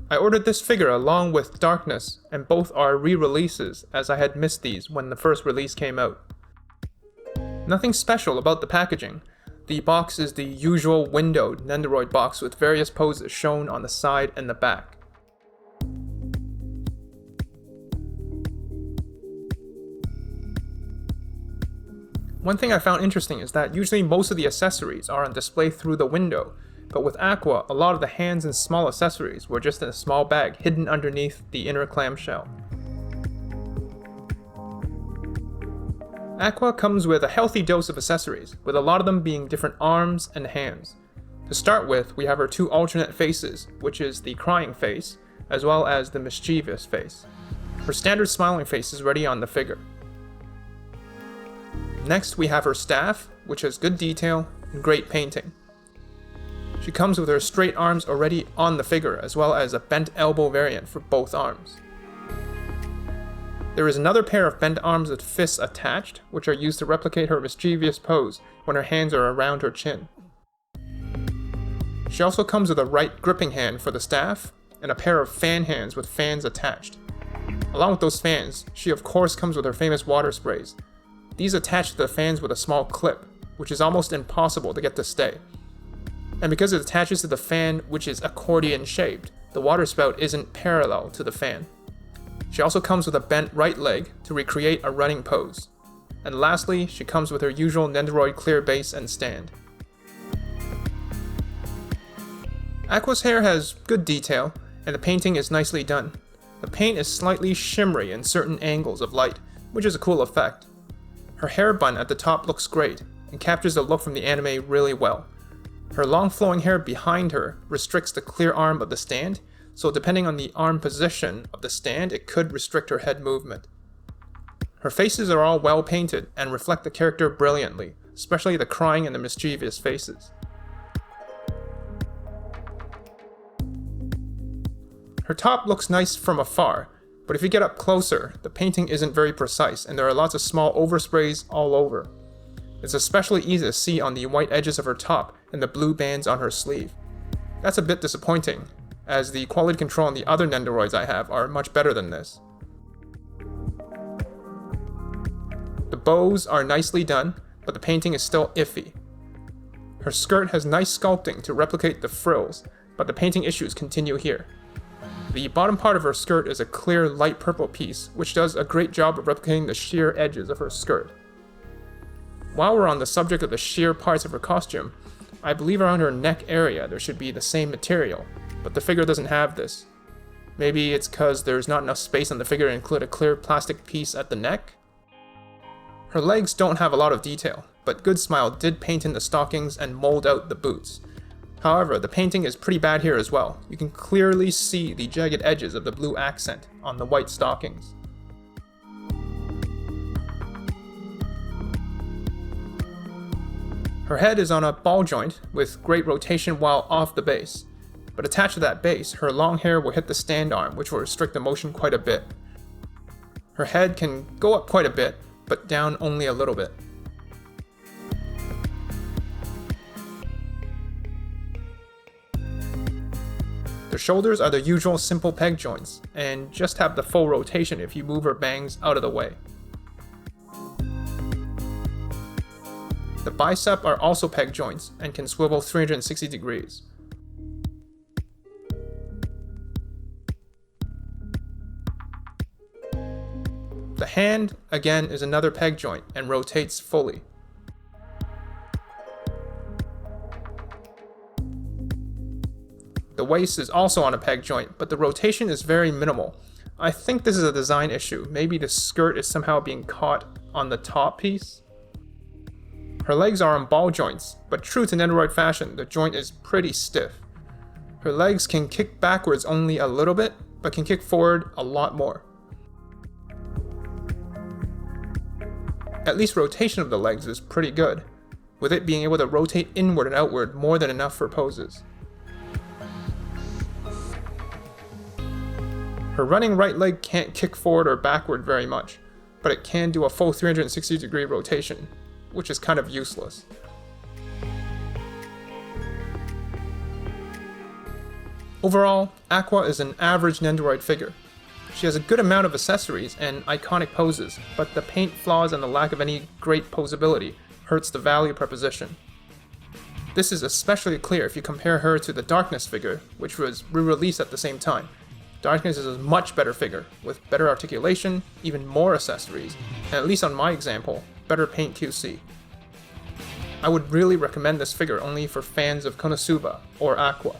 I ordered this figure along with Darkness, and both are re-releases as I had missed these when the first release came out. Nothing special about the packaging. The box is the usual windowed Nendoroid box with various poses shown on the side and the back. One thing I found interesting is that usually most of the accessories are on display through the window, but with Aqua, a lot of the hands and small accessories were just in a small bag hidden underneath the inner clamshell. Aqua comes with a healthy dose of accessories, with a lot of them being different arms and hands. To start with, we have her two alternate faces, which is the crying face, as well as the mischievous face. Her standard smiling face is ready on the figure. Next, we have her staff, which has good detail and great painting. She comes with her straight arms already on the figure, as well as a bent elbow variant for both arms. There is another pair of bent arms with fists attached, which are used to replicate her mischievous pose when her hands are around her chin. She also comes with a right gripping hand for the staff, and a pair of fan hands with fans attached. Along with those fans, she of course comes with her famous water sprays. These attach to the fans with a small clip, which is almost impossible to get to stay. And because it attaches to the fan, which is accordion shaped, the water spout isn't parallel to the fan. She also comes with a bent right leg to recreate a running pose. And lastly, she comes with her usual Nendoroid clear base and stand. Aqua's hair has good detail, and the painting is nicely done. The paint is slightly shimmery in certain angles of light, which is a cool effect. Her hair bun at the top looks great, and captures the look from the anime really well. Her long flowing hair behind her restricts the clear arm of the stand, so depending on the arm position of the stand, it could restrict her head movement. Her faces are all well painted and reflect the character brilliantly, especially the crying and the mischievous faces. Her top looks nice from afar, but if you get up closer, the painting isn't very precise and there are lots of small oversprays all over. It's especially easy to see on the white edges of her top and the blue bands on her sleeve. That's a bit disappointing, as the quality control on the other Nendoroids I have are much better than this. The bows are nicely done, but the painting is still iffy. Her skirt has nice sculpting to replicate the frills, but the painting issues continue here. The bottom part of her skirt is a clear light purple piece, which does a great job of replicating the sheer edges of her skirt. While we're on the subject of the sheer parts of her costume, I believe around her neck area there should be the same material, but the figure doesn't have this. Maybe it's because there's not enough space on the figure to include a clear plastic piece at the neck? Her legs don't have a lot of detail, but Goodsmile did paint in the stockings and mold out the boots. However, the painting is pretty bad here as well. You can clearly see the jagged edges of the blue accent on the white stockings. Her head is on a ball joint with great rotation while off the base, but attached to that base, her long hair will hit the stand arm, which will restrict the motion quite a bit. Her head can go up quite a bit, but down only a little bit. The shoulders are the usual simple peg joints, and just have the full rotation if you move her bangs out of the way. The bicep are also peg joints and can swivel 360 degrees. The hand, again, is another peg joint and rotates fully. The waist is also on a peg joint, but the rotation is very minimal. I think this is a design issue. Maybe the skirt is somehow being caught on the top piece. Her legs are on ball joints, but true to Nendoroid fashion, the joint is pretty stiff. Her legs can kick backwards only a little bit, but can kick forward a lot more. At least rotation of the legs is pretty good, with it being able to rotate inward and outward more than enough for poses. Her running right leg can't kick forward or backward very much, but it can do a full 360 degree rotation, which is kind of useless. Overall, Aqua is an average Nendoroid figure. She has a good amount of accessories and iconic poses, but the paint flaws and the lack of any great posability hurts the value proposition. This is especially clear if you compare her to the Darkness figure, which was re-released at the same time. Darkness is a much better figure, with better articulation, even more accessories, and at least on my example, better paint QC. I would really recommend this figure only for fans of Konosuba or Aqua.